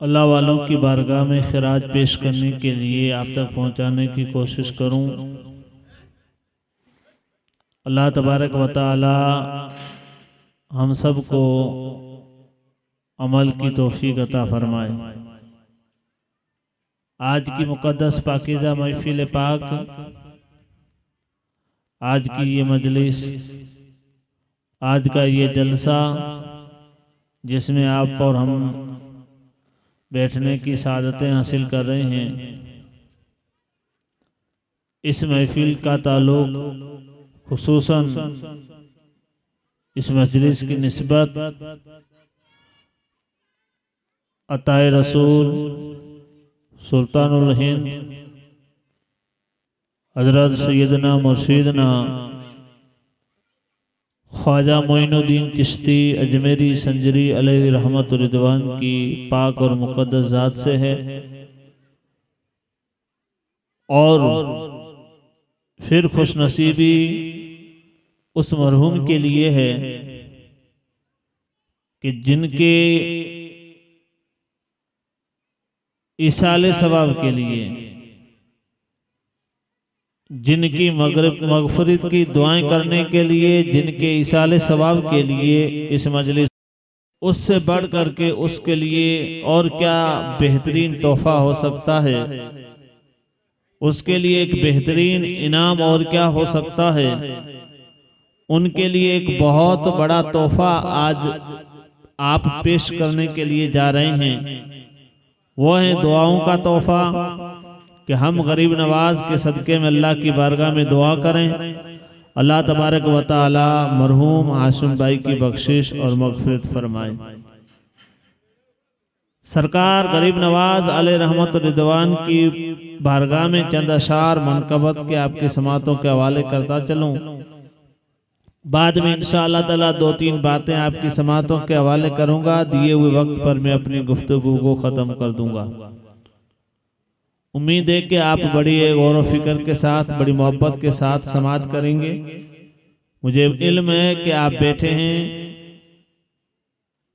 अल्लाह वालों की बारगाह में खिराज पेश करने के लिए आप तक पहुंचाने की कोशिश करूं। अल्लाह तबारक व तआला हम सब को अमल की तौफीक अता फरमाए। आज की मुक़द्दस पाकीज़ा महफिल पाक, आज की ये मजलिस, आज का ये जलसा जिसमें आप और हम बैठने की सादतें हासिल कर रहे हैं, इस महफिल का ताल्लुक खुसूसन इस मजलिस की निस्बत अताए रसूल सुल्तानुल हिंद हजरत सैयदना मुर्शिदना ख्वाजा मोइनुद्दीन चिश्ती अजमेरी संजरी अलैहि रहमत रिदवान की पाक और मुक़द्दस ज़ात से है, और फिर खुशनसीबी उस मरहूम के लिए है कि जिनके इसाले सवाब के लिए, जिनकी मगफरत की दुआएं करने के लिए, जिनके इसाले सवाब के लिए इस मजलिस, उससे बढ़ करके उसके लिए और क्या बेहतरीन तोहफा हो सकता है, उसके लिए एक बेहतरीन इनाम और क्या हो सकता है। उनके लिए एक बहुत बड़ा तोहफा आज आप पेश करने के लिए जा रहे हैं। वो है दुआओं का तोहफा कि हम गरीब नवाज के सदक़े में अल्लाह की बारगाह में दुआ करें। अल्लाह तबारक व तआला मरहूम हाशिम भाई की बख्शिश और मग़फ़िरत फरमाए। सरकार गरीब नवाज अलैहि रहमत रिदवान की बारगाह में चंद अशार मनकबत के आपकी समातों के हवाले करता चलूँ। बाद में इंशाअल्लाह ताला दो तीन बातें आपकी समातों के हवाले करूँगा। दिए हुए वक्त पर मैं अपनी गुफ्तगू को ख़त्म कर दूँगा। उम्मीद है कि आप बड़ी गौर व फिक्र के साथ, बड़ी मोहब्बत के साथ समात करेंगे। मुझे इल्म है कि आप बैठे हैं।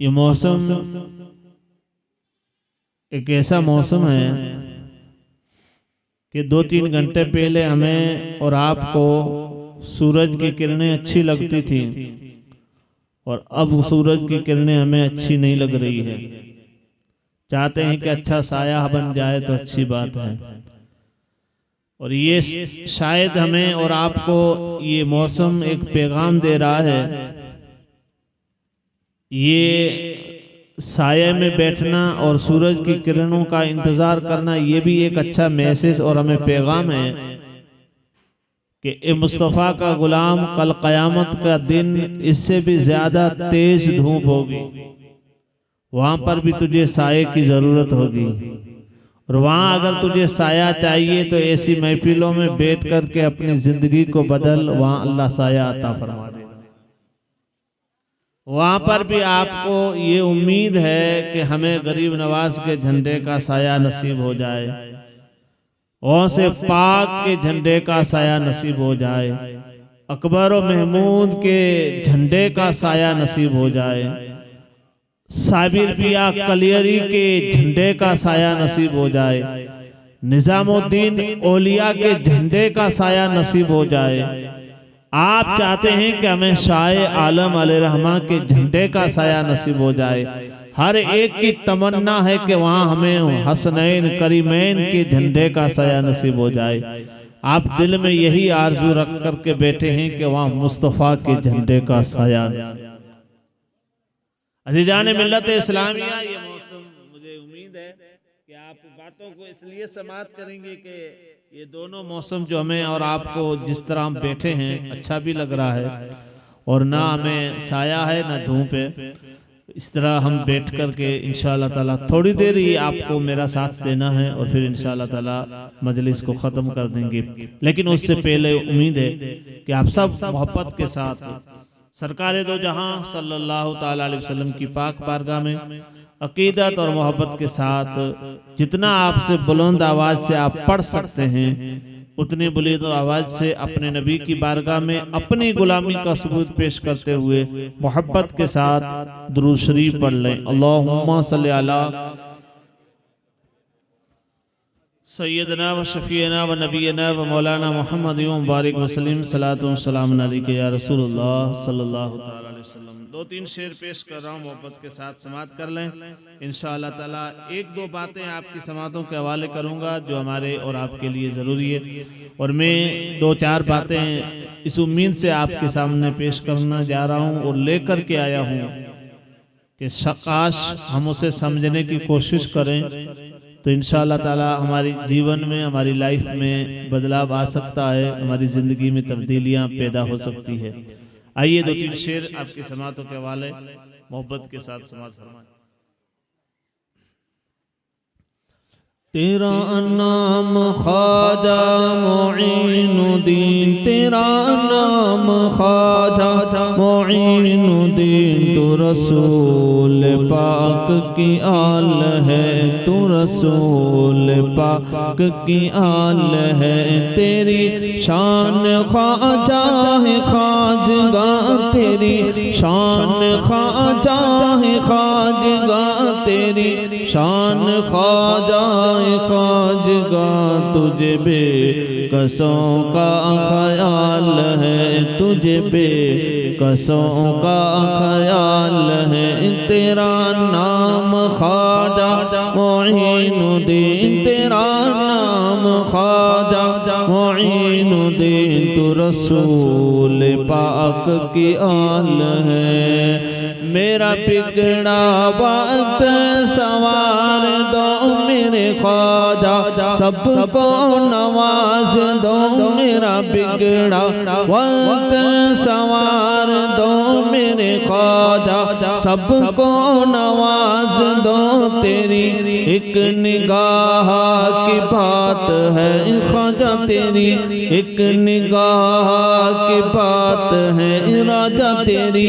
ये मौसम एक ऐसा मौसम है कि 2-3 घंटे पहले हमें और आपको सूरज की किरणें अच्छी लगती थी, और अब सूरज की किरणें हमें अच्छी नहीं लग रही है। चाहते हैं कि अच्छा साया बन जाए तो अच्छी बात है। और ये शायद हमें और आपको ये मौसम एक पैगाम दे रहा है। ये साये में बैठना और सूरज की किरणों का इंतज़ार करना, ये भी एक अच्छा मैसेज और हमें पैगाम है कि ए मुस्तफ़ा का गुलाम, कल क़यामत का दिन इससे भी ज़्यादा तेज़ धूप होगी। वहाँ पर भी तुझे साये की ज़रूरत होगी, और वहाँ अगर तुझे साया चाहिए तो ऐसी महफिलों में बैठ कर के अपनी ज़िंदगी को बदल, वहाँ अल्लाह साया अता फरमा देगा। वहाँ पर भी आपको ये उम्मीद है कि हमें गरीब नवाज के झंडे का साया नसीब हो जाए, वहाँ से पाक के झंडे का साया नसीब हो जाए, अकबर और महमूद के झंडे का साया नसीब हो जाए, साबिर पिया कलियरी के झंडे का साया नसीब हो जाए, निजामुद्दीन औलिया के झंडे का साया नसीब हो जाए। आप चाहते हैं कि हमें शाह आलम अलैहिर्रहमा के झंडे का साया नसीब हो जाए। हर एक की तमन्ना है कि वहाँ हमें हसनैन करीमैन के झंडे का साया नसीब हो जाए। आप दिल में यही आरजू रख कर के बैठे हैं कि वहाँ मुस्तफ़ा के झंडे का साया। अज़ीज़ान मिल्लत इस्लामिया, ये मौसम मुझे उम्मीद है कि आप बातों को इसलिए समात करेंगे कि ये दोनों मौसम जो हमें और आपको जिस तरह हम बैठे हैं अच्छा भी लग रहा है, और ना हमें साया है ना धूप है। इस तरह हम बैठ कर के इंशाअल्लाह ताला थोड़ी देर ही आपको मेरा साथ देना है, और फिर इंशाअल्लाह ताला मजलिस को ख़त्म कर देंगे। लेकिन उससे पहले उम्मीद है कि आप सब मोहब्बत के साथ सरकार दो जहां सल्लल्लाहु ताला अलैहि वसल्लम की पाक बारगाह में अकीदत और मोहब्बत के साथ जितना आपसे बुलंद आवाज़ से आप पढ़ सकते हैं, उतनी बुलंद आवाज़ से अपने नबी की बारगाह में अपनी गुलामी का सबूत पेश करते हुए मोहब्बत के साथ दुरूद शरीफ पढ़ लें। अल्लाहुम्मा सल्ली अला सैयदना व शफ़ीना व नबीना व मौलाना मोहम्मद मुबारक वसलीम सलातो सलाम अलैका या रसूलुल्लाह सल्लल्लाहु तआला अलैहि वसल्लम। दो तीन शेर पेश कर रहा हूँ, मोहब्बत के साथ समात कर लें इंशाअल्लाह ताला। एक दो बातें आपकी समातों के हवाले करूँगा जो हमारे और आपके लिए ज़रूरी है, और मैं दो चार बातें इस उम्मीद से आपके सामने पेश करना जा रहा हूँ और लेकर के आया हूँ कि काश हम उसे समझने की कोशिश करें तो इंशाअल्लाह ताला हमारी जीवन में, हमारी लाइफ में बदलाव आ सकता है, हमारी ज़िंदगी में तब्दीलियाँ पैदा हो सकती है। आइए दो तीन शेर आपकी समातों के हवाले मोहब्बत के साथ समात फरमाएं। तेरा नाम ख्वाजा मोइनुद्दीन, तेरा नाम ख्वाजा मोइनुद्दीन, तू रसूल पाक की आल है, तू रसूल पाक की आल है। तेरी शान ख्वाजा है खाजगा, तेरी शान ख्वाजा है खाजगा, तेरी शान ख्वाजा खाजगा, तुझे बे कसों का ख्याल है, तुझे बे कसों का ख्याल है। तेरा नाम ख्वाजा मोइनुद्दीन, तेरा नाम ख्वाजा मोइनुद्दीन, तू रसूल पाक की आल है। मेरा बिगड़ा वक्त सवार दो मेरे ख्वाजा, सबको नवाज दो मेरा बिगड़ा वक्त सवार दो मेरे ख्वाजा, सबको नवाज दो। तेरी एक निगाह की बात है ख्वाजा, तेरी एक निगाह की बात है राजा, तेरी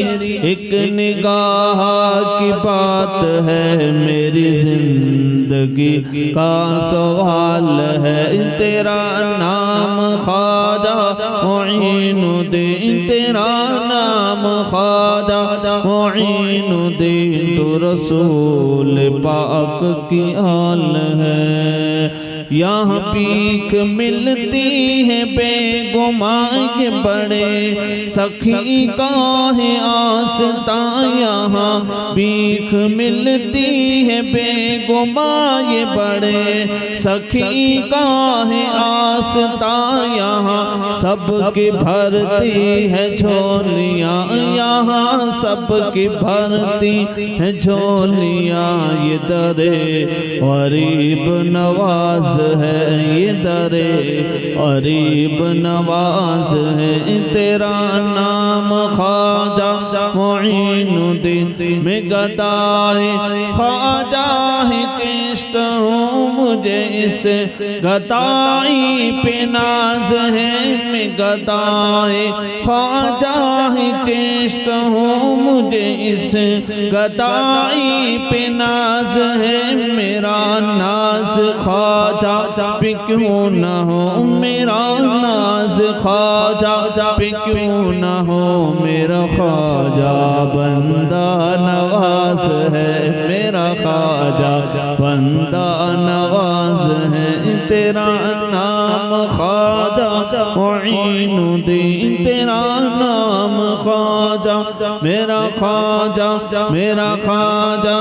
एक निगाह की बात है, मेरी जिंदगी का सवाल है। तेरा नाम ख्वाजा मोइनुद्दीन, तेरा नाम ख्वाजा मोइनुद्दीन, तू रसूल पाक की आल है। यहाँ भीख मिलती है बेगुमां बड़े सखी का है आस्ता, यहाँ भीख मिलती है बेगुमां बड़े सखी का है आस्ता, यहाँ सबकी भरती है झोलियाँ, यहाँ सबकी भरती है झोलियाँ। ये दरे गरीब नवाज है, ये दरे गरीब नवाज है। तेरा नाम ख्वाजा मोइनुद्दीन, मैं गदाए ख्वाजा है किस्त हूँ, मुझे इस गदाई पे नाज है। मैं गदाए ख्वाजा है किस्त हूँ, मुझे इस गदाई पे नाज है। मेरा नाज ख्वाजा पे क्यों न हो, मेरा नाज ख्वाजा पे क्यों न हो, मेरा ख्वाजा बंदा नवाज है, मेरा ख्वाजा बंदा नवाज है। तेरा नाम ख्वाजा मोइनुद्दीन, तेरा नाम ख्वाजा, मेरा ख्वाजा, मेरा ख्वाजा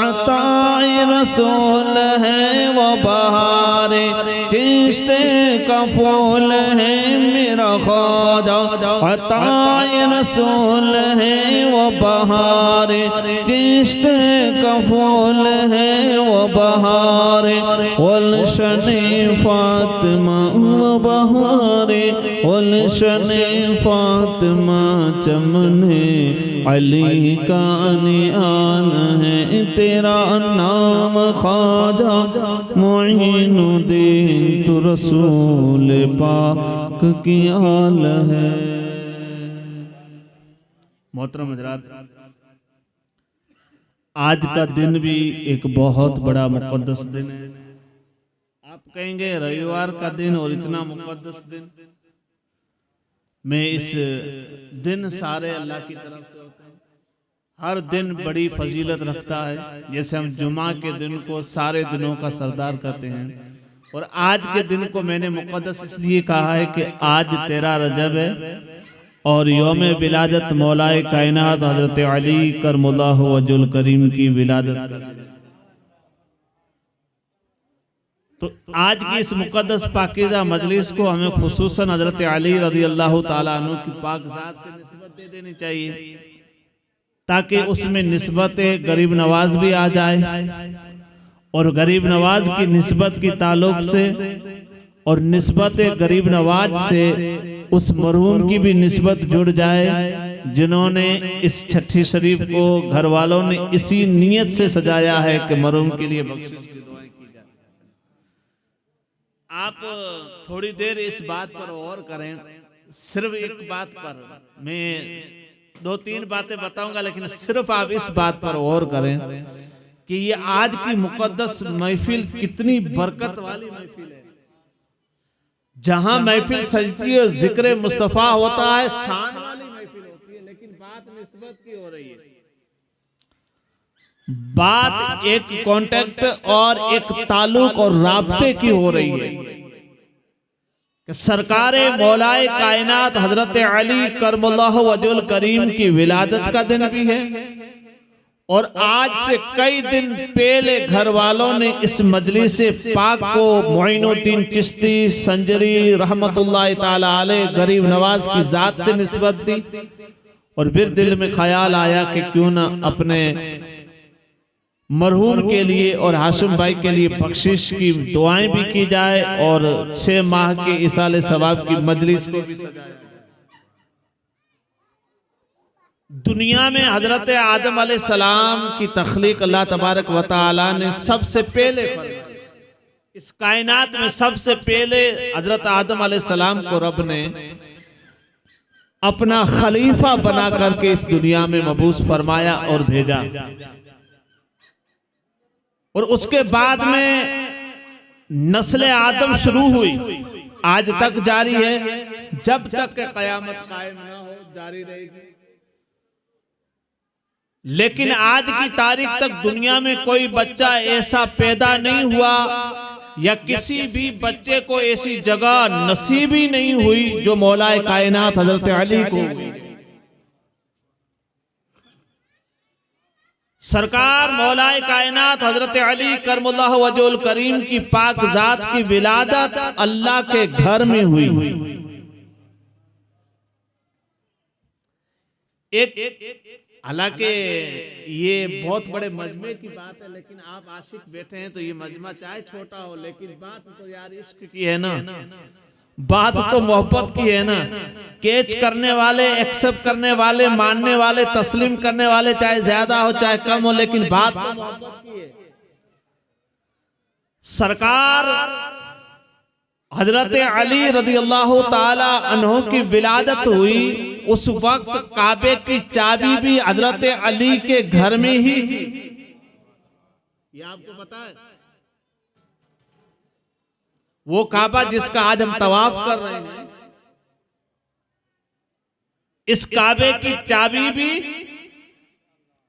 अताए रसूल है, वो बहारे चिश्ते का फूल है। मेरा ख्वाजा अताए रसूल है, वो बहारे चिश्ते का फूल है, वो बहारे उलशने फातिमा, वो बहारे उलशने फातिमा, चमने अली का नियान है। तेरा नाम ख्वाजा मोइनुद्दीन, तू रसूल पाक की आल है। मोहतरम हज़रात, आज का दिन भी एक बहुत बड़ा मुक़द्दस दिन है। आप कहेंगे रविवार का दिन और इतना मुक़द्दस दिन। मैं इस दिन सारे अल्लाह की तरफ से होते हैं। हर दिन बड़ी फजीलत रखता है। जैसे हम जुमा के दिन को सारे दिनों का सरदार कहते हैं, और आज के दिन को मैंने मुक़द्दस इसलिए कहा है कि आज 13 रजब है और यौम विलादत मौलाए कायनात हज़रत अली करमुल्लाहु वजहुल करीम की विलादत का दिन। तो आज की इस मुक़द्दस पाकीज़ा मजलिस को हमें खुसूसन हज़रत अली रज़ी अल्लाह ताला अन्हु की पाक ज़ात से निस्बत दे देनी चाहिए, ताकि उसमें निस्बत गरीब नवाज भी आ जाए और गरीब नवाज की निस्बत की ताल्लुक से और निस्बत गरीब नवाज से उस मरहूम की भी निस्बत जुड़ जाए जिन्होंने इस छठी शरीफ को घर वालों ने इसी नीयत से सजाया है कि मरहूम के लिए बख्शिश की दुआएं की जाए। आप थोड़ी देर इस बात पर और करें, सिर्फ एक बात पर मैं 2-3 बातें बताऊंगा, लेकिन सिर्फ आप इस बात पर और करें कि ये आज की मुक़द्दस महफिल कितनी बरकत वाली महफिल है। जहां महफिल सजती है, जिक्र मुस्तफ़ा होता है, शान वाली महफिल होती है, लेकिन बात निस्बत की हो रही है। बात एक कांटेक्ट और एक ताल्लुक और राब्ते की हो रही है कि सरकारे मौलाए कायनात हजरत अली करमुल्लाहु वजहुल करीम की विलादत का दिन भी है और आज से कई दिन पहले घर वालों ने इस मजलिस पाक को मोइनुद्दीन चिश्ती संजरी रहमतुल्लाह ताला अलैह गरीब नवाज की जात से निस्बत दी और फिर दिल में ख्याल आया कि क्यों ना अपने मरहूम के लिए और हाशिम भाई के लिए बख्शिश की दुआएं भी की जाए और 6 माह के इसाले सवाब की मजलिस को भी सजाया। दुनिया में हजरत आदम अलैहिस्सलाम की तख्लीक अल्लाह तबारक व तआला ने सबसे पहले इस कायनात में सबसे पहले हजरत आदम अलैहिस्सलाम को रब ने अपना खलीफा बना करके इस दुनिया में मबूस फरमाया और भेजा और उसके बाद में नस्ल आदम शुरू हुई, आज तक जारी है, जब तक के क़यामत कायम ना हो जारी रहेगी। लेकिन आज की तारीख तक दुनिया में कोई बच्चा ऐसा पैदा नहीं हुआ या किसी भी बच्चे को ऐसी जगह नसीब ही नहीं हुई जो मौलाए कायनात हजरत अली को हुई। सरकार मौलाए कायनात हजरत अली करमुल्लाहु वजहुल करीम की पाक जात की विलादत अल्लाह के घर में हुई। हालांकि ये बहुत बड़े मजमे की बात है, लेकिन आप आशिक बैठे हैं तो ये मजमा चाहे छोटा हो, लेकिन बात तो यार इश्क की है ना, बात तो मोहब्बत की है ना। कैच करने वाले, एक्सेप्ट करने वाले, मानने वाले, तस्लीम करने वाले चाहे ज्यादा हो चाहे कम हो, लेकिन बात तो मोहब्बत की है। सरकार हजरत अली रज़ियल्लाहु ताला अन्हु की विलादत हुई, उस वक्त काबे की चाबी भी हजरत अली के घर में ही थी। ये आपको पता है? वो काबा जिसका आज हम तवाफ कर रहे हैं, इस काबे की चाबी भी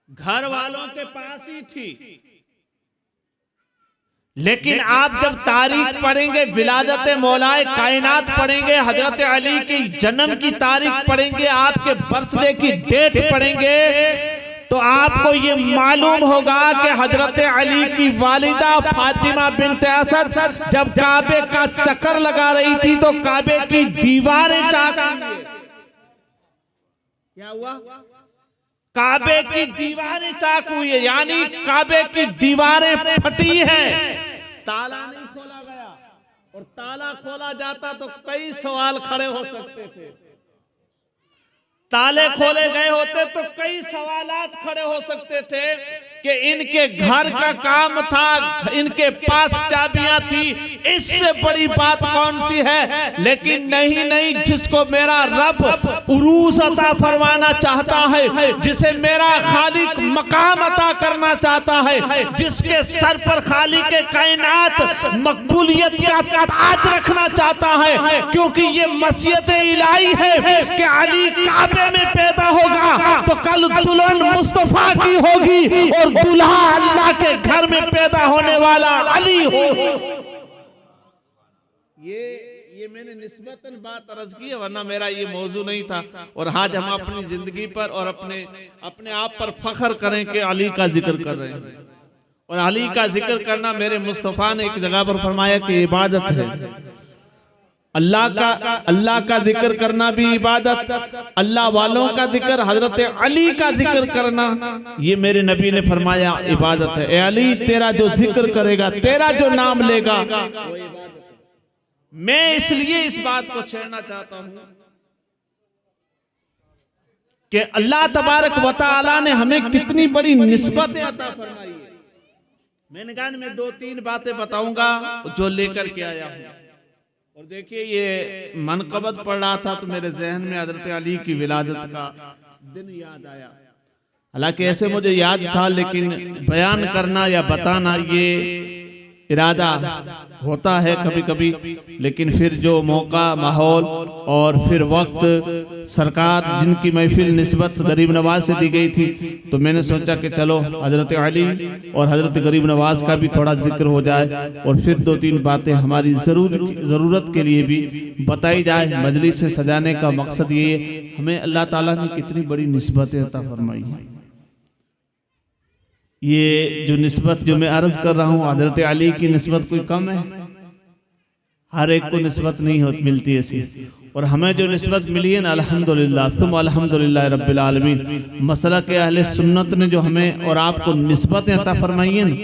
घर वालों के पास ही थी। लेकिन आप जब तारीख पढ़ेंगे, विलादत मौलाए कायनात पढ़ेंगे, हजरत अली की जन्म की तारीख पढ़ेंगे, आपके बर्थडे की डेट पढ़ेंगे, तो आपको ये मालूम होगा कि हजरत अली की वालिदा फातिमा बिन्त असद जब काबे का चक्कर लगा रही थी तो काबे की दीवारें चाक हुई। क्या हुआ? काबे की दीवारें चाक हुई है, यानी काबे की दीवारें फटी हैं, ताला नहीं खोला गया। और ताला खोला जाता तो कई सवाल खड़े हो सकते थे, ताले खोले गए होते तो कई सवालात खड़े हो सकते थे कि इनके घर का काम था, इनके पास चाबियां थी, इससे बड़ी बात कौन सी है। लेकिन नहीं नहीं, जिसको मेरा रब उरूस अता फरमाना चाहता है, जिसे मेरा खालिक मकाम अता करना चाहता है, जिसके सर पर खालिक कायनात मकबूलियत का ताज रखना चाहता है, क्योंकि ये मसीहत इलाही है कि अली काबे में पैदा होगा तो कल दुल्हन मुस्तफा की होगी और दूल्हा अल्लाह के घर में पैदा होने वाला अली हो। ये मैंने निस्बतन बात अर्ज की है, वरना मेरा ये मौजू नहीं था। और आज हम अपनी जिंदगी पर और अपने आप पर फख्र करें कि अली का जिक्र कर रहे हैं। और अली का जिक्र करना मेरे मुस्तफ़ा ने एक जगह पर फरमाया कि इबादत है। अल्लाह का जिक्र करना भी इबादत, अल्लाह वालों का जिक्र, हजरत अली का जिक्र करना, ये मेरे नबी ने फरमाया इबादत है। ए अली, तेरा जो जिक्र करेगा, तेरा जो नाम लेगा, वो इबादत है। मैं इसलिए इस बात को छेड़ना चाहता हूं कि अल्लाह तबारक व तआला ने हमें कितनी बड़ी निस्बतें अता फरमाई है। मैंने कहा मैं 2-3 बातें बताऊंगा जो लेकर के आया हूं। और देखिए, ये मनक़बत पढ़ रहा था तो मेरे जहन में हजरत अली की विलादत का दिन याद आया। हालांकि ऐसे मुझे याद था, लेकिन बयान करना या बताना ये इरादा होता है कभी कभी, लेकिन फिर जो मौका, माहौल और फिर वक्त, सरकार जिनकी महफिल निस्बत गरीब नवाज से दी गई थी, तो मैंने सोचा कि चलो हजरत अली और हजरत गरीब नवाज का भी थोड़ा जिक्र हो जाए और फिर 2-3 बातें हमारी ज़रूरत के लिए भी बताई जाए। मजलिस से सजाने का मकसद ये है, हमें अल्लाह ताला ने कितनी बड़ी निस्बतें अता फरमाई है। ये जो निस्बत जो मैं अर्ज कर रहा हूँ, हजरत अली की निस्बत कोई कम है? हर एक को निस्बत नहीं मिलती ऐसी। और हमें जो निस्बत मिली है ना, अल्हम्दुलिल्लाह सुम्मा अल्हम्दुलिल्लाह रब्बिल आलमीन, मसला के अहले सुन्नत ने जो हमें और आपको निस्बतें अता फरमाई है ना,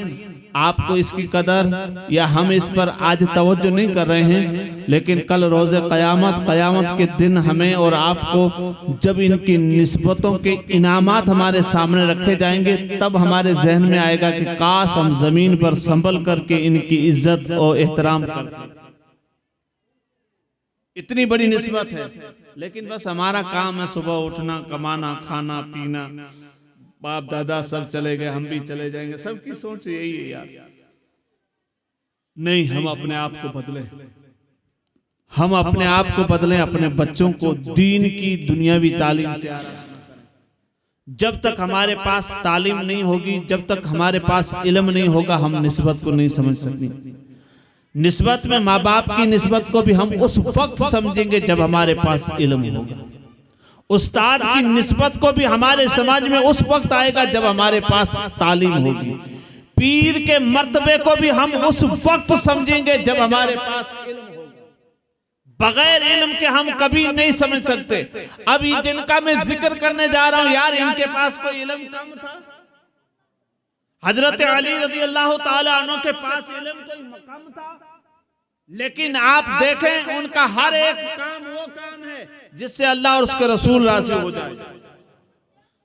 आपको इसकी कदर या हम इस पर आज तवज्जो नहीं कर रहे हैं, लेकिन कल रोज़े क़यामत के दिन हमें और आपको जब इनकी निस्बतों के इनामात हमारे सामने रखे जाएंगे, तब हमारे जहन में आएगा कि काश हम ज़मीन पर संभल करके इनकी इज्जत और एहतराम करते। इतनी बड़ी निस्बत है, लेकिन बस हमारा काम है सुबह उठना, कमाना, खाना पीना, बाप दादा सब चले गए, हम भी चले जाएंगे। सबकी सोच यही है यार। नहीं, हम अपने आप को बदलें, हम अपने आप को बदलें, अपने बच्चों को दीन की दुनियावी तालीम से जब तक हमारे पास तालीम नहीं होगी, जब तक हमारे पास इल्म नहीं होगा, हम निस्बत को नहीं समझ सकते। निस्बत में माँ बाप की निस्बत को भी हम उस वक्त समझेंगे जब हमारे पास इल्म होगा। उस्ताद की निस्बत को भी हमारे समाज में उस वक्त आएगा जब हमारे पास तालीम होगी। पीर के मर्तबे को भी हम उस वक्त समझेंगे जब हमारे पास इल्म होगा। बगैर इल्म के हम कभी नहीं समझ सकते। अब जिनका मैं जिक्र करने जा रहा हूं यार, इनके पास कोई इल्म कम था? हजरत अली रज़ी अल्लाह ताला अन्हु के पास इल्म कोई कम था? लेकिन आप देखें, उनका हर एक काम वो काम है जिससे अल्लाह और उसके रसूल राज़ी हो जाए।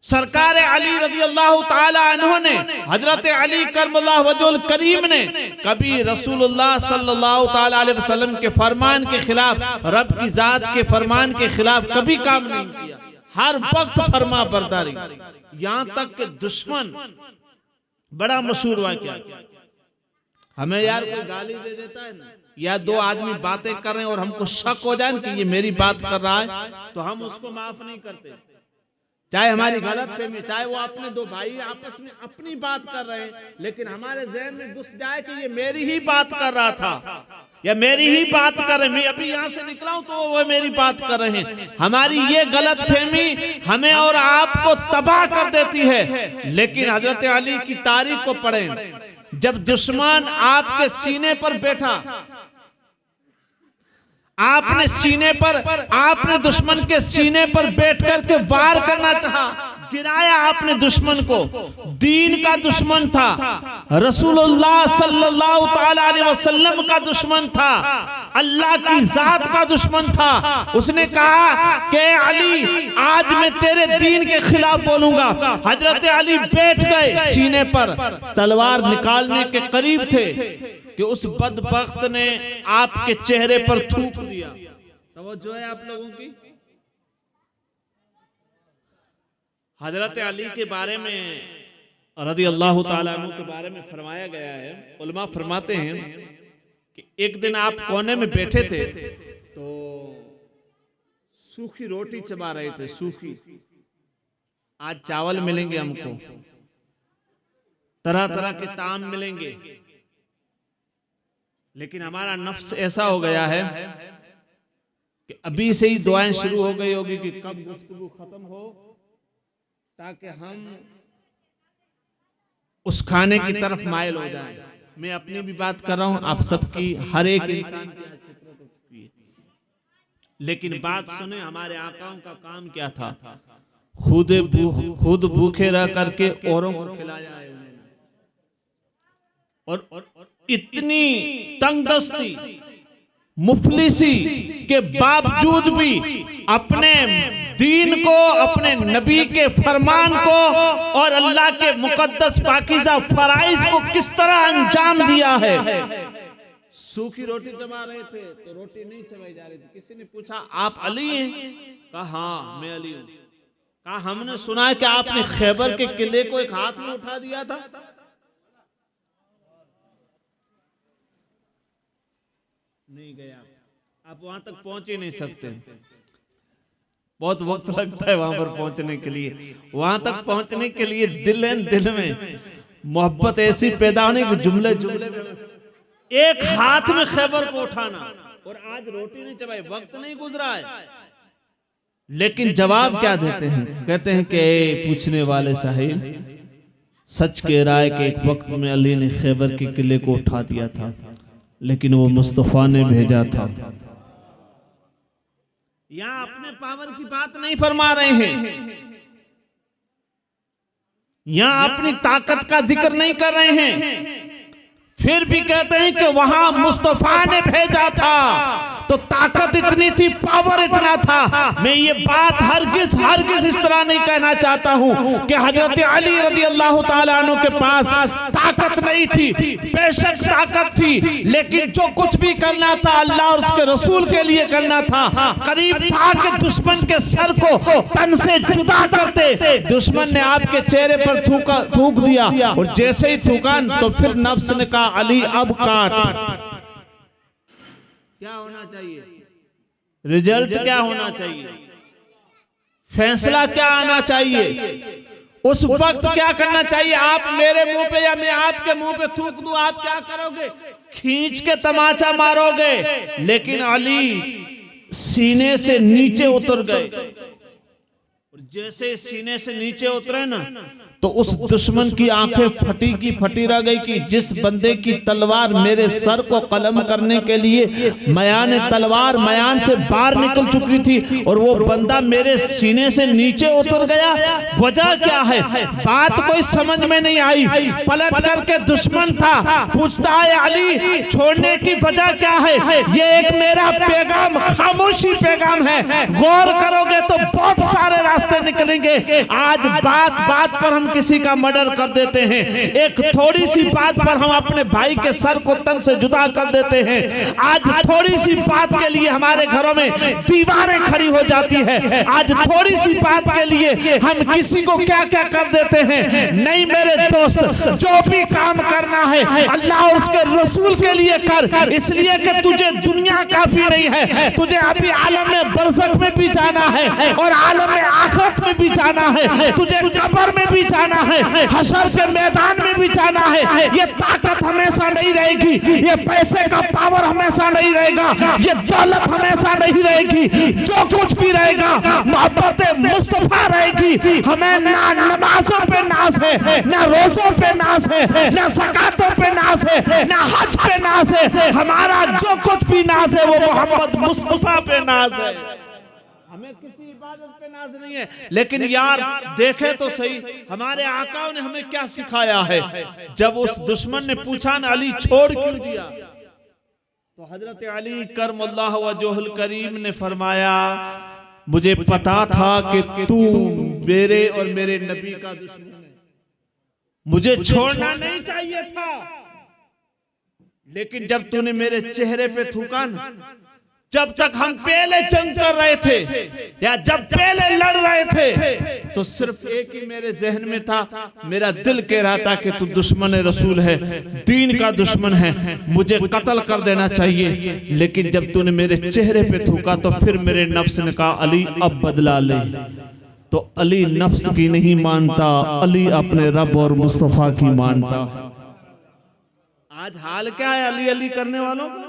सरकार अली रज़ी अल्लाह ताला अन्हु ने, हजरत अली करमल्लाहु वजहुल करीम ने कभी रसूलुल्लाह सल्लल्लाहु ताला अलैहि वसल्लम के फरमान के खिलाफ, रब की जात के फरमान के खिलाफ कभी काम नहीं किया। हर वक्त फरमा बरदारी। यहां तक कि दुश्मन, बड़ा मशहूर वाक़या, हमें यार कोई गाली दे देता है ना, या 2 आदमी बातें कर रहे हैं और हमको शक हो जाए कि ये मेरी बात कर रहा है, तो हम उसको माफ नहीं करते। चाहे हमारी गलत फहमी, चाहे वो अपने 2 भाई आपस में अपनी बात कर रहे हैं, लेकिन हमारे जहन में घुस जाए कि ये मेरी ही बात कर रहा था या मेरी ही बात कर रहे, मैं अभी यहाँ से निकला हूं तो वो मेरी बात कर रहे हैं। हमारी ये गलत फहमी हमें और आपको तबाह कर देती है। लेकिन हजरत अली की तारीख को पढ़ें, जब दुश्मन आपके सीने पर बैठा, आपने दुश्मन के सीने पर बैठ करके वार करना चाहा, गिराया आपने दुश्मन को। दीन का दुश्मन था, रसूलुल्लाह सल्लल्लाहु ताला अलैहि वसल्लम का दुश्मन था, अल्लाह की जात का दुश्मन था। उसने कहा कि अली, आज मैं तेरे दीन के खिलाफ बोलूंगा। हजरत अली बैठ गए, सीने पर तलवार निकालने के करीब थे कि उस बदबख्त ने आपके चेहरे पर थूक दिया। तवज्जो है आप लोगों की? हजरत अली के बारे में, रज़ी अल्लाह ताला अन्हु के बारे में फरमाया गया है, उलमा फरमाते हैं कि एक दिन आप कोने में बैठे थे तो सूखी रोटी चबा रहे थे, सूखी। आज चावल मिलेंगे हमको, तरह तरह के ताम मिलेंगे, लेकिन हमारा नफ्स ऐसा हो गया है कि अभी से ही दुआएं शुरू हो गई होगी कि कब गुफ्तगू खत्म हो, ताकि हम उस खाने की तरफ माइल हो जाएं। मैं अपनी भी बात कर रहा हूं, आप सबकी, हर एक इंसान की फितरत हो चुकी है। लेकिन बात सुने, हमारे आकाओं का काम क्या था? खुद भूखे रह करके औरों को खिलाया है। और इतनी तंगदस्ती, मुफलिसी के बावजूद भी अपने दीन को, अपने नबी के फरमान को और अल्लाह के मुकद्दस पाकीज़ा फराइज को किस तरह अंजाम दिया है। सूखी रोटी चबा रहे थे तो रोटी नहीं चबाई जा रही थी। किसी ने पूछा आप अली हैं? कहा हाँ मैं अली हूं। कहा हमने सुना है कि आपने खैबर के किले को एक हाथ में उठा दिया था। नहीं गया, आप वहां तक पहुंच ही नहीं सकते, बहुत वक्त लगता है वहां पर पहुंचने के लिए। वहां तक पहुंचने के लिए दिल में मोहब्बत ऐसी पैदा होने की जुमले एक हाथ में खैबर को उठाना, और आज रोटी नहीं चबाई, वक्त नहीं गुजरा है। लेकिन जवाब क्या देते हैं? कहते हैं कि पूछने वाले साहिब, सच कह रहा है कि एक वक्त में अली ने खैबर के किले को उठा दिया था, लेकिन वो मुस्तफा ने भेजा था। यहां अपने पावर की बात नहीं फरमा रहे हैं, यहां अपनी ताकत का जिक्र नहीं कर रहे हैं, फिर भी कहते हैं कि वहां मुस्तफा ने भेजा था। तो ताकत इतनी थी, पावर इतना था। मैं ये बात हरगिज इस तरह नहीं कहना चाहता हूं कि हजरत अली रज़ी अल्लाह ताला अन्हु के पास ताकत नहीं थी। बेशक ताकत थी, लेकिन जो कुछ भी करना था अल्लाह और उसके रसूल के लिए करना था। करीब था कि दुश्मन के सर को तन से जुदा करते, दुश्मन ने आपके चेहरे पर थूक दिया, और जैसे ही थूका तो फिर नफ्स ने कहा अली अब काट। क्या होना चाहिए? रिजल्ट क्या होना चाहिए? फैसला क्या आना चाहिए? उस वक्त क्या करना चाहिए? आप मेरे मुंह पे या मैं आपके मुंह पे थूक दूं, आप क्या करोगे? खींच के तमाचा मारोगे। लेकिन अली सीने से नीचे उतर गए, और जैसे सीने से नीचे उतरे ना, तो उस दुश्मन की आंखें फटी रह गई कि जिस बंदे की तलवार मेरे सर को कलम करने के लिए मयान से बाहर निकल चुकी थी, और वो बंदा मेरे सीने से नीचे उतर गया। वजह क्या है? बात कोई समझ में नहीं आई। पलट करके दुश्मन था, पूछता है अली छोड़ने की वजह क्या है? ये एक मेरा पैगाम, खामोशी पैगाम है, गौर करोगे तो बहुत सारे रास्ते निकलेंगे। आज बात पर हम किसी का मर्डर कर देते हैं, एक थोड़ी सी बात पर हम अपने भाई के सर को तन से जुदा कर देते हैं। आज थोड़ी सी बात के लिए हमारे घरों में दीवारें खड़ी हो जाती है। आज थोड़ी सी बात के लिए हम किसी को क्या क्या कर देते हैं। नहीं मेरे दोस्त, जो भी काम करना है अल्लाह और उसके रसूल के लिए कर, इसलिए कि तुझे दुनिया काफी नहीं है, तुझे अभी आलम में बरज़ख में भी जाना है और आलम में आखिरत में भी जाना है, तुझे कब्र में भी जाना है, हशर के मैदान में भी जाना है। ये ताकत हमेशा नहीं रहेगी, ये पैसे का पावर हमेशा नहीं रहेगा, ये दौलत हमेशा नहीं रहेगी। जो कुछ भी रहेगा मोहब्बत मुस्तफा रहेगी। हमें ना नमाजों पे नाज है, ना रोजों पे नाज है, ना ज़कातों पे नाज है, ना हज पे नाज है। हमारा जो कुछ भी नाज है वो मोहम्मद मुस्तफा पे नाज है। हमें किसी इबादत पे नाज नहीं है। लेकिन यार देखे तो सही, हमारे आकाओं ने हमें क्या सिखाया है। जब उस दुश्मन ने पूछा ना अली छोड़ क्यों दिया, तो हजरत अली करमुल्लाह वजहुल करीम ने फरमाया मुझे पता था कि तू मेरे और मेरे नबी का दुश्मन है, मुझे छोड़ना नहीं चाहिए था। लेकिन जब तूने मेरे चेहरे पे थूका ना, जब तक हम पहले जंग कर रहे थे या जब पहले लड़ रहे थे, तो सिर्फ एक ही मेरे जहन में था, मेरा दिल कह रहा था कि तू दुश्मन रसूल है, दीन का दुश्मन है, मुझे कत्ल कर देना चाहिए। लेकिन जब तूने मेरे चेहरे पे थूका तो फिर मेरे नफ्स ने कहा अली अब बदला ले। तो अली नफ्स की नहीं मानता, अली अपने रब और मुस्तफा की मानता। आज हाल क्या है अली अली करने वालों का?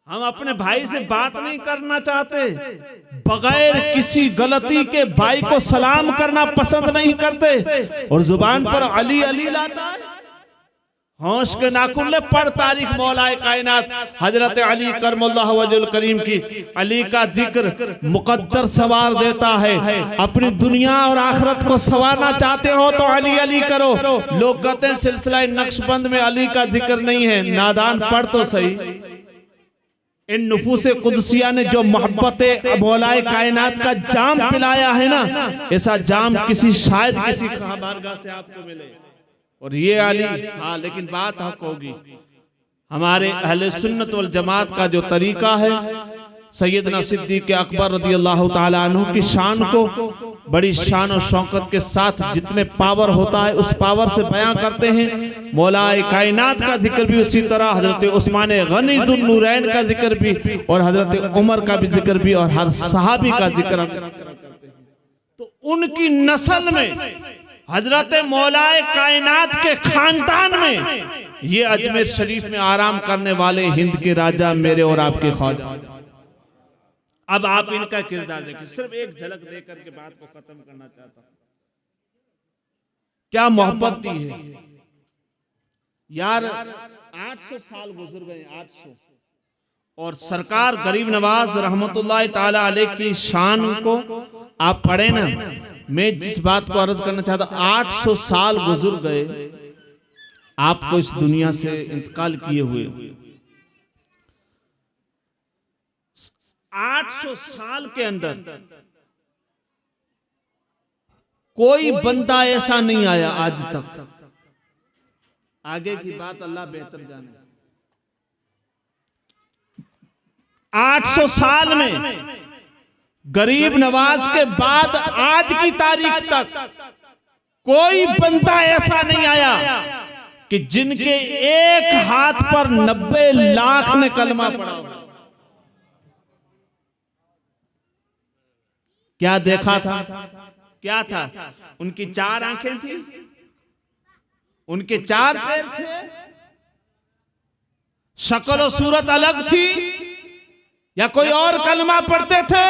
हम अपने भाई से बात नहीं करना चाहते, बगैर किसी गलती के भाई को सलाम करना पसंद नहीं करते, और जुबान पर अली अली लाता है। होश के नाखून ले पढ़ तारीख मौलाए कायनात हजरत अली करमुल्लाहु वजहुल करीम की। अली का जिक्र मुकद्दर सवार देता है। अपनी दुनिया और आखिरत को संवारना चाहते हो तो अली अली करो। लोग कहते हैं सिलसिला नक्शबंद में अली का जिक्र नहीं है। नादान, पढ़ तो सही। इन नुफूसे कुदसिया ने जो मोहब्बत मौलाए कायनात का जाम पिलाया है ना, ऐसा जाम शायद किसी बारगाह से आपको मिले। और ये अली, हाँ, लेकिन बात हक होगी। हमारे अहले सुन्नत वल जमात का जो तरीका है, सैयदना सिद्दीक अकबर रदियल्लाहु ताला अन्हु की शान को बड़ी शान और शौकत के साथ जितने पावर होता है उस पावर से बयां करते हैं। मौलाए कायनात का जिक्र भी उसी तरह, हजरत उस्मान गनी ज़ुन्नूरैन का जिक्र भी, और हजरत उमर का भी जिक्र भी, और हर सहाबी का जिक्र करते हैं। तो उनकी नस्ल में, हजरत मौलाए कायनात के खानदान में, ये अजमेर शरीफ में आराम करने वाले हिंद के राजा मेरे और आपके ख्वाजा। अब आप इनका किरदार देखिए, सिर्फ एक झलक देकर के बात को खत्म करना चाहता हूं। क्या मोहब्बत दी है यार। 800 साल गुजर गए, 800, और सरकार गरीब नवाज रहमतुल्लाह ताला अलैह की शान को आप पढ़े ना। मैं जिस बात को अर्ज करना चाहता, 800 साल गुजर गए आपको इस दुनिया से इंतकाल किए हुए। 800 साल के अंदर कोई बंदा ऐसा नहीं आया आज तक। आगे की बात अल्लाह बेहतर जाने। 800 साल में गरीब नवाज के बाद आज की तारीख तक कोई बंदा ऐसा नहीं आया कि जिनके एक हाथ पर 90 लाख ने कलमा पढ़ा। क्या देखा था? क्या था? उनकी 4 आंखें थी, उनके 4 पैर थे, शक्ल और सूरत अलग थी, या कोई और कलमा पढ़ते थे,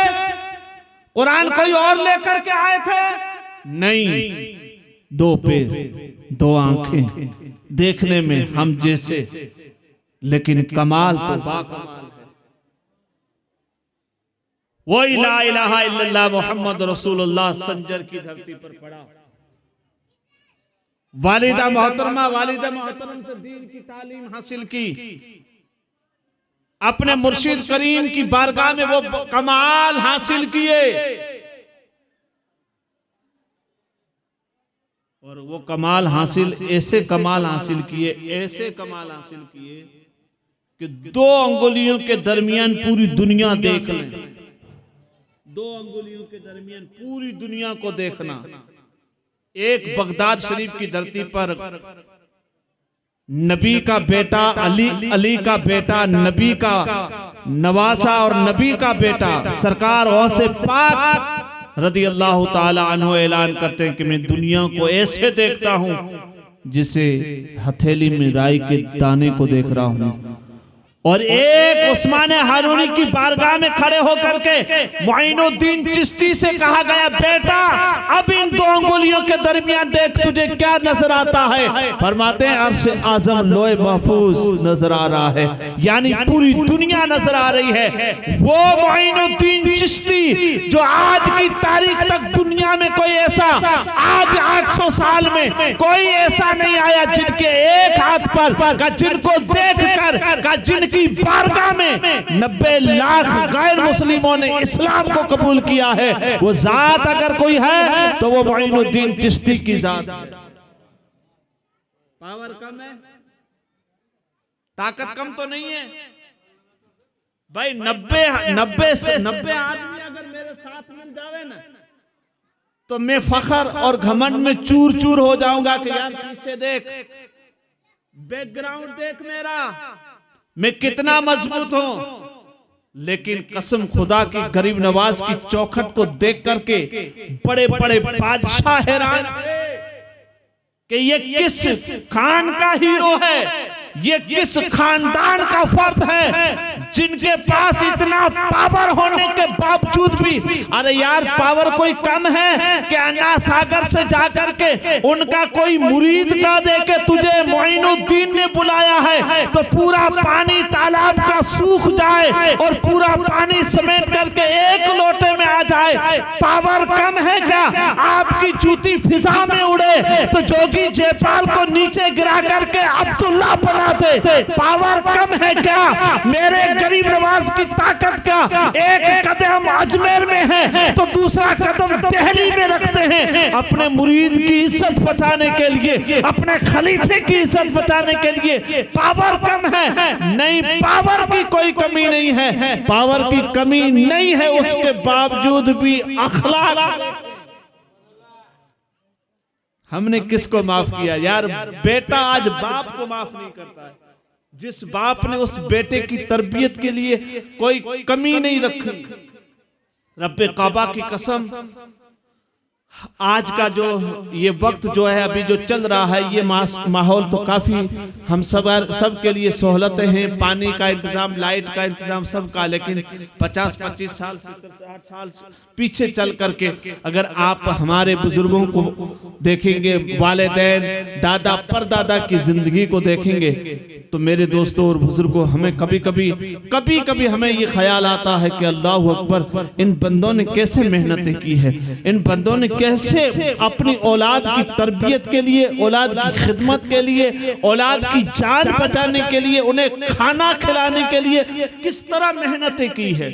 कुरान कोई और लेकर के आए थे? नहीं, 2 पैर, 2 आंखें, देखने में हम जैसे, लेकिन कमाल तो बाकमाल है। वही ला इलाहा इल्लल्लाह मुहम्मद रसूलुल्लाह संजर की धरती पर पड़ा। वालिदा मोहतरम से दीन की तालीम हासिल की। अपने मुर्शिद करीम की बारगाह में वो कमाल हासिल किए, और वो कमाल हासिल, ऐसे कमाल हासिल किए कि 2 अंगुलियों के दरमियान पूरी दुनिया देख लें। 2 अंगुलियों के दरमियान पूरी दुनिया को देखना। एक बगदाद शरीफ की धरती पर नबी का बेटा अली, अली का बेटा नबी का नवासा, और नबी का बेटा सरकार गौसे पाक रदी अल्लाह ताला अन्हु ऐलान करते हैं कि मैं दुनिया को ऐसे देखता हूं जिसे हथेली में राई के दाने को देख रहा हूं। और एक उस्मान हारूनी की बारगाह में खड़े होकर के मुइनुद्दीन चिश्ती से कहा गया, बेटा अब इन 2 अंगुलियों के दरमियान देख, तुझे क्या नजर आता है? फरमाते हैं अर्श आजम लोए महफूज नजर आ रहा है, यानी पूरी दुनिया नजर आ रही है। वो मुइनुद्दीन चिश्ती जो आज की तारीख तक दुनिया में कोई ऐसा, आज 800 साल में कोई ऐसा नहीं आया जिनके एक हाथ पर, जिनको देख कर, जिनकी बारगाह में 90 लाख गैर मुस्लिमों ने इस्लाम को कबूल किया है। वो जात अगर कोई है तो वो मुइनुद्दीन चिश्ती की जात। पावर कम है, ताकत कम तो नहीं है भाई। 90 आदमी अगर मेरे साथ मिल जावे ना, तो मैं फखर और घमंड में चूर चूर हो जाऊंगा कि यार पीछे देख, बैकग्राउंड देख मेरा, मैं कितना मजबूत हूं। लेकिन कसम खुदा की गरीब नवाज की चौखट को देख करके बड़े बड़े बादशाह हैरान थे कि ये किस खान का हीरो है, ये किस खानदान का फर्द है जिनके पास इतना पावर होने के बावजूद भी, अरे यार पावर कोई कम है कि अन्ना सागर से जाकर के उनका कोई मुरीद का दे के तुझे मोइनुद्दीन ने बुलाया है तो पूरा पानी तालाब का सूख जाए और पूरा पानी समेट करके एक लोटे में आ जाए, पावर कम है क्या? आपकी जूती फिजा में उड़े तो जोगी जयपाल को नीचे गिरा करके अब्दुल्ला बना दे, पावर कम है क्या? मेरे गरीब नवाज की ताकत का एक कदम अजमेर में है तो दूसरा कदम दिल्ली में रखते हैं अपने मुरीद की इज्जत बचाने के लिए, अपने खलीफे की इज्जत बचाने के लिए। पावर कम है? नहीं, पावर की कोई कमी नहीं है, पावर की कमी नहीं है, उसके बावजूद भी अखलाक हमने किसको माफ किया यार? बेटा आज बाप को माफ नहीं करता है। जिस बाप ने उस बेटे की तरबियत के लिए कोई कमी नहीं रखी, रब्बे काबा की कसम, आज का जो ये वक्त जो है अभी जो चल रहा है ये माहौल तो काफ़ी हम सब के लिए सहूलतें हैं, पानी का इंतज़ाम, लाइट का इंतज़ाम सबका, लेकिन 50-25 साल 60 साल पीछे चल करके अगर आप हमारे बुजुर्गों को देखेंगे, वालिदैन दादा परदादा की ज़िंदगी को देखेंगे तो मेरे दोस्तों और बुजुर्गों, हमें कभी कभी हमें ये ख्याल आता है कि अल्लाह अकबर, इन बंदों ने कैसे मेहनतें की है, इन बंदों ने कैसे अपनी औलाद की तरबियत के लिए, औलाद की खिदमत के लिए, औलाद की जान बचाने के लिए, उन्हें खाना खिलाने के लिए किस तरह मेहनतें की है।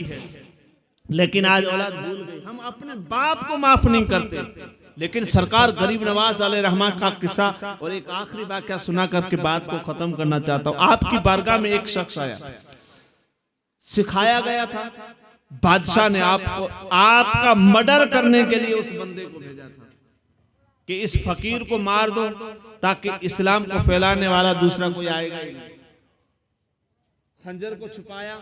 लेकिन आज औलाद भूल गई, हम अपने बाप को माफ नहीं करते। लेकिन सरकार गरीब नवाज अलैहि रहमा का किस्सा और एक आखिरी वाक़या सुना करके बात को खत्म करना चाहता हूँ। आपकी बारगाह में एक शख्स आया, सिखाया गया था, बादशाह ने आपका मर्डर करने के लिए उस बंदे को भेजा था कि इस फकीर को मार दो ताकि इस्लाम को फैलाने वाला दूसरा कोई आएगा ही नहीं। खंजर को छुपाया,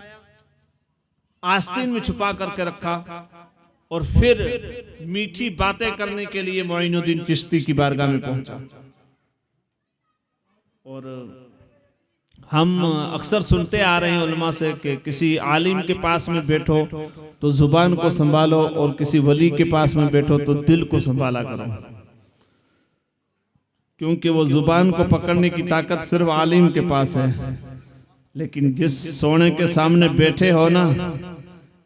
आस्तीन में छुपा करके रखा और फिर मीठी बातें करने के लिए मोइनुद्दीन चिश्ती की बारगाह में पहुंचा। और हम अक्सर सुनते आ रहे हैं उलमा से कि किसी आलिम के पास में बैठो तो जुबान को संभालो और किसी वली के पास में बैठो तो दिल को संभाला करो, क्योंकि वो जुबान को पकड़ने की ताकत सिर्फ आलिम के पास है, लेकिन जिस सोने के सामने बैठे हो ना,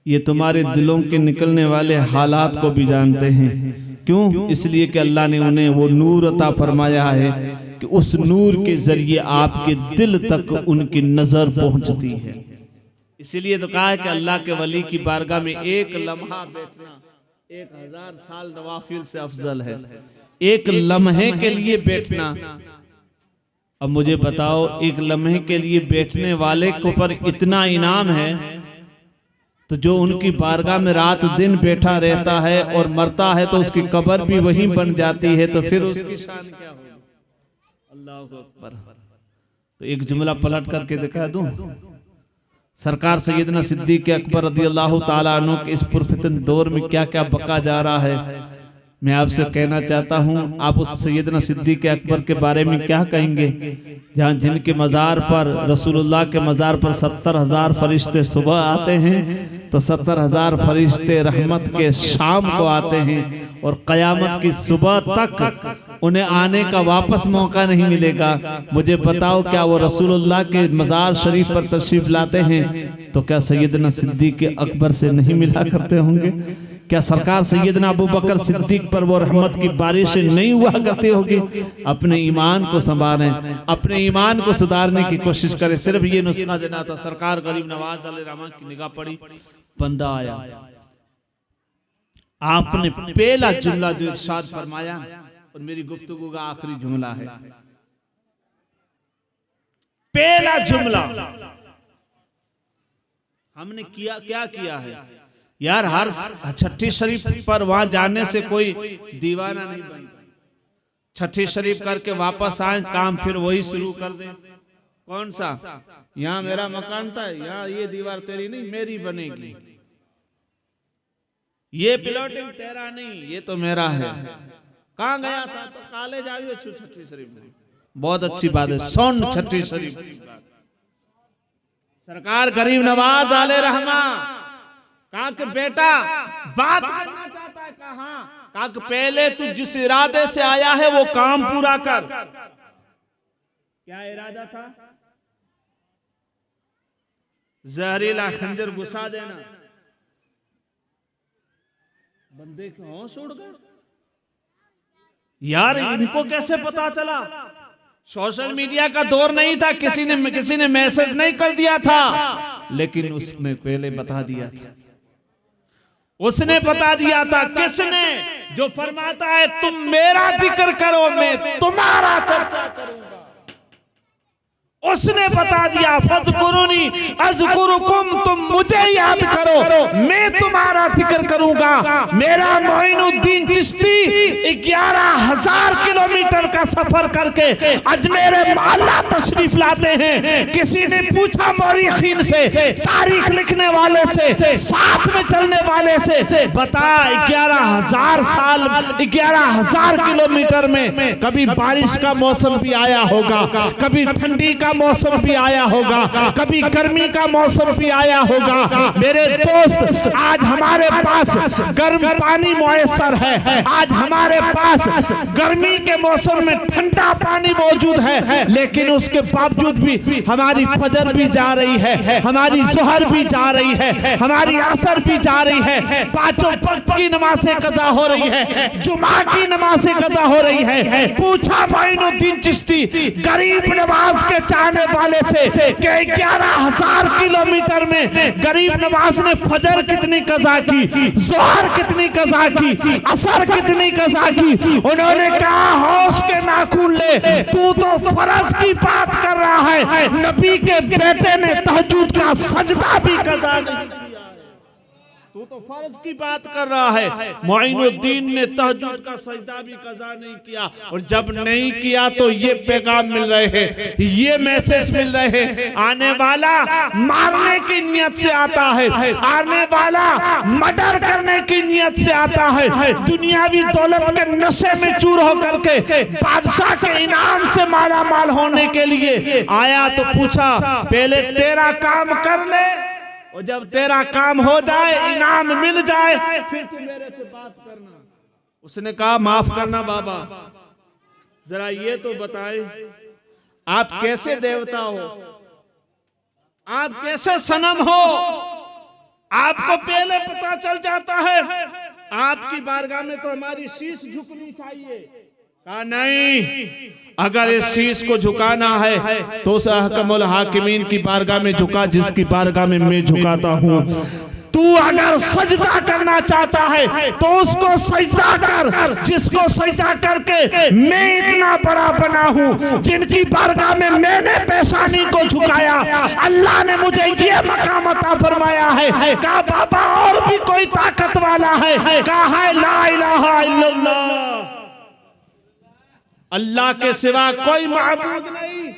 ये तुम्हारे दिलों के निकलने वाले हालात को भी जानते हैं। क्यों? इसलिए कि अल्लाह ने उन्हें वो नूर अता फरमाया है कि उस नूर के जरिए आपके दिल तक उनकी नजर पहुंचती है। इसीलिए तो कहा है कि अल्लाह के वली की बारगाह में एक लम्हा बैठना 1000 साल नवाफिल से अफजल है। एक लम्हे के लिए बैठना, अब मुझे बताओ, एक लम्हे के लिए बैठने वाले को पर इतना इनाम है, तो जो उनकी बारगाह में रात दिन बैठा रहता है और मरता है तो उसकी कब्र भी वहीं बन जाती है, तो फिर उसकी शान क्या होगी? अल्लाह अकबर। तो एक जुमला पलट करके दिखा दूं, सरकार सैयदना सिद्दीक अकबर रज़ियल्लाहु ताला अन्हु के इस पुरफितन दौर में क्या क्या बका जा रहा है, मैं आपसे कहना चाहता हूं, आप उस सैयदना सिद्दीक अकबर के बारे में क्या कहेंगे, जहां जिनके मज़ार पर, रसूलुल्लाह के मज़ार पर 70,000 फरिश्ते सुबह आते हैं तो 70,000 फरिश्ते रहमत के शाम को आते हैं, और क़यामत की सुबह तक उन्हें आने का वापस मौका नहीं मिलेगा। मुझे बताओ, क्या वो रसूलुल्लाह के मज़ार शरीफ पर तशरीफ़ लाते हैं तो क्या सैयदना सिद्दीक अकबर से नहीं मिला करते होंगे? क्या सरकार सैयदना अबू बकर सिद्दीक पर वो रहमत की बारिशें नहीं हुआ करती होगी? अपने ईमान को संभालें, अपने ईमान को सुधारने की कोशिश करें। सिर्फ ये नुस्खा देना था। सरकार गरीब नवाज अलैहि रहमा की निगाह पड़ी, बंदा आया, आपने पहला जुमला जो इरशाद फरमाया, और मेरी गुफ्तगू का आखिरी जुमला है, पहला जुमला हमने क्या किया है यार? हर छठी शरीफ पर वहां जाने से कोई दीवाना नहीं बनता। छठी शरीफ करके वापस आए, काम फिर वही शुरू कर दे। कौन सा? यहाँ मेरा मकान था, यहाँ ये दीवार तेरी नहीं मेरी बनेगी, ये प्लॉटिंग तेरा नहीं ये तो मेरा है। कहाँ गया था? तो कॉलेज आई छठी शरीफ में। बहुत अच्छी बात है। 66 शरीफ सरकार गरीब नवाज आले रहमा कहा कि बेटा बात करना चाहता है, कहा कि पहले तू जिस इरादे से आया है वो काम पूरा कर। क्या इरादा था? जहरीला खंजर घुसा देना। बंदे के होश उड़ गए। यार इनको कैसे पता चला? सोशल मीडिया का दौर नहीं था, किसी ने मैसेज नहीं कर दिया था, लेकिन उसने पहले बता दिया था। उसने बता दिया था। किसने? जो फरमाता है तुम मेरा जिक्र करो मैं तुम्हारा चर्चा करूंगा। उसने बता दिया फज़कुरुनी अज़कुरुकुम, तुम मुझे याद करो मैं तुम्हारा जिक्र करूंगा। मेरा मोइनुद्दीन चिश्ती 11,000 किलोमीटर का सफर करके अजमेर माला तशरीफ लाते हैं। किसी ने पूछा मौरीखीन से, तारीख लिखने वाले से, साथ में चलने वाले से, बता 11,000 साल 11,000 किलोमीटर में कभी बारिश का मौसम भी आया होगा, कभी ठंडी का मौसम भी आया होगा, कभी गर्मी का मौसम भी आया होगा। मेरे दोस्त आज हमारे पास गर्म पानी मुयस्सर है, आज हमारे पास गर्मी के मौसम में ठंडा पानी मौजूद है, लेकिन उसके बावजूद भी हमारी फजर भी जा रही है, हमारी ज़ोहर भी जा रही है, हमारी असर भी जा रही है, पांचों वक्त की नमाज़ें कज़ा हो रही है, जुमा की नमाज़ें कज़ा हो रही है। पूछा मोइनुद्दीन चिश्ती गरीब नवाज के चाहने वाले से कि 11,000 किलोमीटर में गरीब नवाज ने फजर कितनी कज़ा की, ज़ोहर कितनी कज़ा की, असर कितनी कज़ा की? उन्होंने कहा होश के नाखून ले, तू तो फर्ज की बात कर रहा है, नबी के बेटे ने तहज्जुद का सजदा भी कज़ा नहीं किया। तू तो फर्ज की बात कर रहा है, मोइनुद्दीन ने तहज्जुद का सजदा भी कज़ा नहीं किया। और जब नहीं किया तो ये पैगाम मिल रहे हैं, ये मैसेज मिल रहे हैं, आने वाला मारने की नियत से आता है, आने वाला मर्डर करने की नियत से आता है, दुनियावी दौलत के नशे में चूर होकर के बादशाह के इनाम से माला माल होने के लिए आया। तो पूछा पहले तेरा काम कर ले, और जब तेरा काम हो जाए, इनाम मिल जाए, फिर तू मेरे से बात करना। उसने कहा माफ करना बाबा, जरा ये तो बताए आप कैसे देवता हो, आप कैसे सनम हो? आपको पहले पता चल जाता है, आपकी बारगाह में तो हमारी शीश झुकनी चाहिए। कहा नहीं, अगर इस शीश को झुकाना है तो उस अहकमुल हाकिमीन की बारगाह में झुका जिसकी बारगाह में मैं झुकाता हूँ। तू अगर सजदा करना चाहता है तो उसको सजदा कर जिसको सजदा करके मैं इतना बड़ा बना हूँ, जिनकी बारगाह में मैंने पेशानी को झुकाया। अल्लाह ने मुझे ये मकाम अता फरमाया है। कहा बाबा और भी कोई ताकत वाला है? कहा है ला इलाहा इल्लल्लाह, अल्लाह के सिवा कोई माबूद नहीं।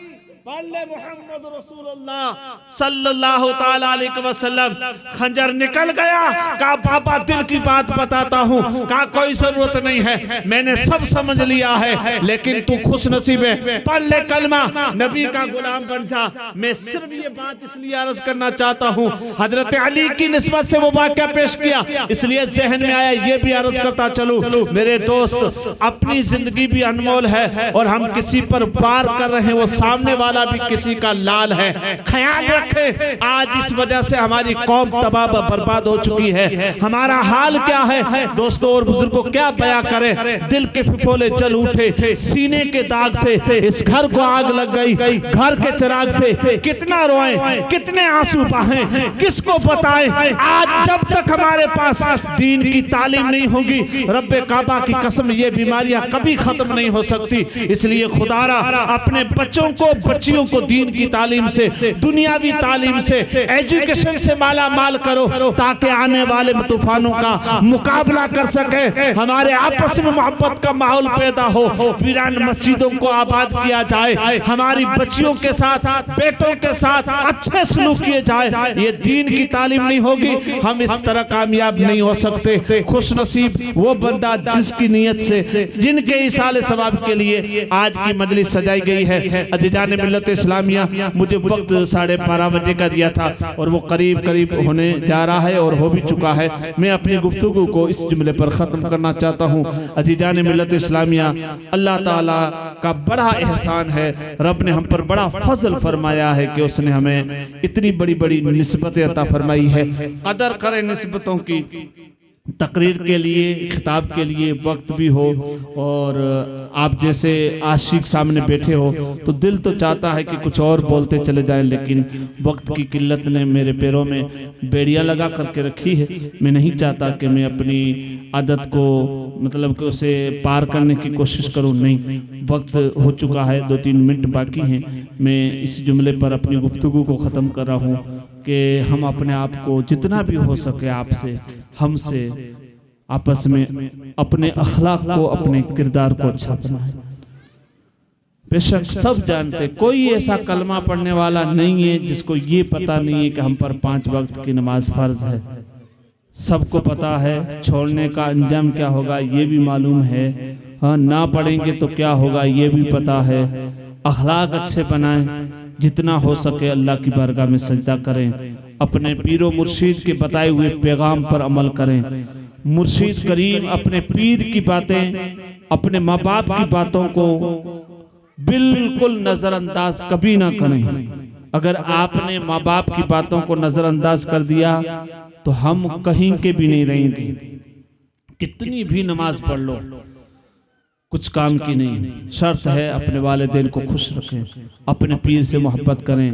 मोहम्मद रसूलुल्लाह सल्लल्लाहु ताला अलैहि वसल्लम। खंजर निकल गया। कहा बाबा दिल की बात बताता हूँ। कहा कोई जरूरत नहीं है, मैंने सब समझ लिया है, लेकिन तू खुश नसीब है, पढ़ ले कलमा, नबी का गुलाम बन जा। मैं सिर्फ ये बात इसलिए अर्ज करना चाहता हूँ, हजरत अली की निस्बत से वो वाक़या पेश किया, इसलिए जहन में आया, ये भी अर्ज करता चलूं। मेरे दोस्त, अपनी जिंदगी भी अनमोल है और हम किसी पर वार कर रहे हैं, वो सामने वाला भी किसी का लाल है। ख्याल रखें, आज इस वजह से हमारी कौम तबाह बर्बाद हो चुकी है। हमारा हाल क्या है दोस्तों और बुजुर्गों, क्या बयां करें। दिल के फिफोले जल उठे, सीने के दाग से इस घर को आग लग गई। घर के चिराग से कितना रोएं, कितने आंसू बहें, किसको बताएं। आज जब तक हमारे पास दीन की तालीम नहीं होगी, रब्बे काबा की कसम, ये बीमारियां कभी खत्म नहीं हो सकती। इसलिए खुदारा अपने बच्चों को बच्चियों को दीन की तालीम से, दुनियावी तालीम से, एजुकेशन से माला माल करो, ताकि आने वाले तूफानों का मुकाबला कर सके, हमारे आपस में मोहब्बत का माहौल पैदा हो, वीरान मस्जिदों को आबाद किया जाए, हमारी बच्चियों के साथ, बेटों के साथ अच्छे सलूक किए जाए। ये दीन की तालीम नहीं होगी, हम इस तरह कामयाब नहीं हो सकते। खुश नसीब वो बंदा जिसकी नीयत से, जिनके इसाले सवाब के लिए आज की मजलिस सजाई गई है। अजीजान मिल्लत इस्लामिया, मुझे वक्त 12:30 बजे का दिया था और वो करीब करीब होने जा रहा है और हो भी चुका है। मैं अपनी गुफ्तगू को इस जुमले पर ख़त्म करना चाहता हूँ। अजीजान मिल्लत इस्लामिया, अल्लाह ताला का बड़ा एहसान है, रब ने हम पर बड़ा फजल फरमाया है कि उसने हमें इतनी बड़ी बड़ी निस्बतें अता फरमाई है। कदर करें निस्बतों की। तकरीर के लिए, खिताब के लिए वक्त भी हो और आप जैसे आशिक सामने बैठे हो तो दिल तो चाहता है कि कुछ और बोलते चले जाएं, लेकिन वक्त की किल्लत ने मेरे पैरों में बेड़ियां लगा करके रखी है। मैं नहीं चाहता कि मैं अपनी आदत को मतलब कि उसे पार करने की कोशिश करूं। नहीं, वक्त हो चुका है, 2-3 मिनट बाकी हैं। मैं इस जुमले पर अपनी गुफ्तगू को ख़त्म कर रहा हूं कि हम अपने आप को जितना भी हो सके आपसे, हमसे, आपस में अपने अखलाक को, अपने किरदार को अच्छा बनाएं। बेशक सब जानते, कोई ऐसा कलमा पढ़ने वाला नहीं है जिसको ये पता नहीं है कि हम पर 5 वक्त की नमाज फ़र्ज है। सबको पता है छोड़ने का अंजाम क्या होगा, ये भी मालूम है। हाँ, ना पढ़ेंगे तो क्या होगा, ये भी पता है। अखलाक अच्छे बनाएं, जितना हो सके अल्लाह की बारगाह में सजदा करें, अपने पीरो मुर्शीद के बताए हुए पैगाम पर अमल करें। मुर्शीद करीम अपने पीर की बातें, अपने माँ बाप की बातों को बिल्कुल नज़रअंदाज कभी ना करें। अगर आपने माँ बाप की बातों को नज़रअंदाज कर दिया तो हम कहीं के भी नहीं रहेंगे। कितनी भी नमाज पढ़ लो, कुछ काम की नहीं। शर्त है अपने वालिदैन को खुश रखें, अपने पीर से मोहब्बत करें।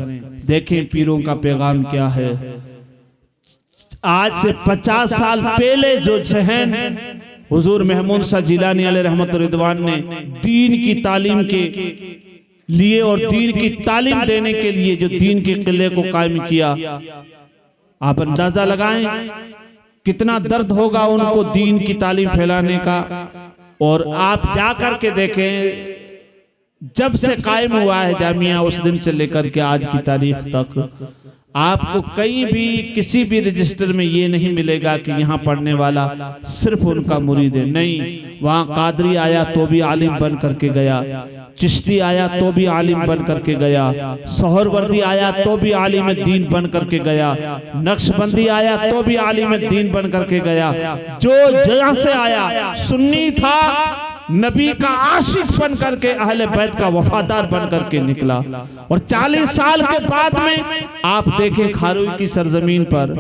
देखें पीरों का पैगाम क्या है। आज से 50 साल पहले जो जहन हुजूर महमूद शाह जिलानी अलैहि रहमत व रिदवान ने दीन की तालीम के लिए और दीन की तालीम देने के लिए जो दीन के किले को कायम किया, आप अंदाजा लगाएं कितना दर्द होगा उनको दीन की तालीम फैलाने का। और आप जा कर के देखें, जब से कायम हुआ है जामिया, उस दिन से लेकर के आज की तारीख तक आपको कहीं भी किसी भी रजिस्टर में ये नहीं मिलेगा कि यहाँ पढ़ने वाला सिर्फ उनका मुरीद है। नहीं, वहाँ कादरी आया तो भी आलिम बन करके गया, चिश्ती आया तो भी आलिम बन करके गया, सोहरवर्दी आया तो भी आलिम दीन बन करके गया, नक्शबंदी आया तो भी आलिम दीन बन करके गया। जो जहाँ से आया सुन्नी था, नबी का आशिक बन करके, अहले बैत का वफादार बन करके निकला। और 40 साल के बाद में आप देखें खारुई की सरजमीन पर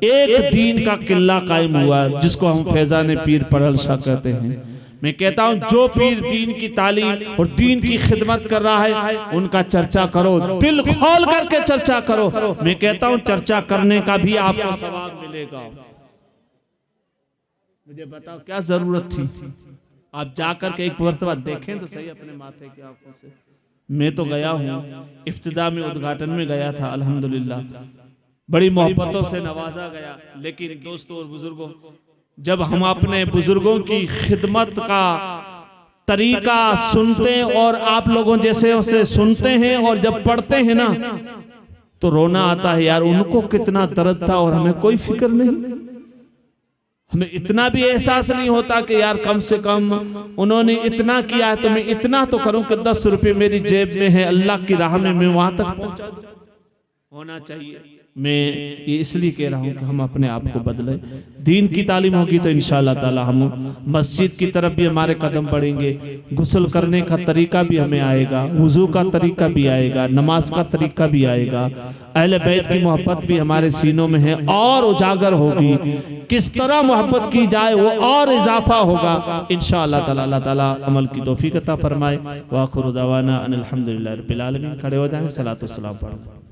एक दीन का किला कायम हुआ, जिसको हम फैजान पीर पढ़ल शाह कहते हैं। मैं कहता हूं जो पीर दीन की तालीम और दीन की खिदमत कर रहा है उनका चर्चा करो, दिल खोल करके चर्चा करो। मैं कहता हूं चर्चा करने का भी आपको सवाब मिलेगा। मुझे बताओ क्या जरूरत थी, आप जाकर के एक मरतबा देखें तो सही अपने माथे की आंखों से। मैं तो गया हूँ, इफ्तिदा में उद्घाटन में गया था, अल्हम्दुलिल्लाह बड़ी मोहब्बतों से नवाजा गया। लेकिन दोस्तों और बुजुर्गों, जब हम अपने बुजुर्गों की खिदमत का तरीका सुनते हैं और आप लोगों जैसे उसे सुनते हैं और जब पढ़ते हैं ना, तो रोना आता है यार, उनको कितना दर्द था और हमें कोई फिक्र नहीं। हमें इतना भी एहसास नहीं होता कि यार कम से कम उन्होंने इतना किया है तो मैं इतना तो करूं कि 10 रुपये मेरी जेब में है, अल्लाह की राह में मैं वहां तक पहुंचा दूं। होना चाहिए। मैं ये इसलिए कह रहा हूँ कि हम अपने आप को बदलें। दीन की तालीम होगी तो इंशाअल्लाह ताला हम मस्जिद की तरफ भी हमारे कदम बढ़ेंगे, गुस्ल करने का तरीका भी हमें आएगा, वुजू का तरीका भी आएगा, नमाज का तरीका भी आएगा, अहले बैत की मोहब्बत भी हमारे सीनों में है और उजागर होगी। किस तरह मोहब्बत की जाए वो और इजाफा होगा इंशाअल्लाह ताला। अल्लाह ताला अमल की तौफीक अता फरमाए। व आखिरु दवाना अनिल हम्दुलिल्लाहि रब्बिल आलमीन। खड़े हो जाएं, सलातो सलाम पढ़ें।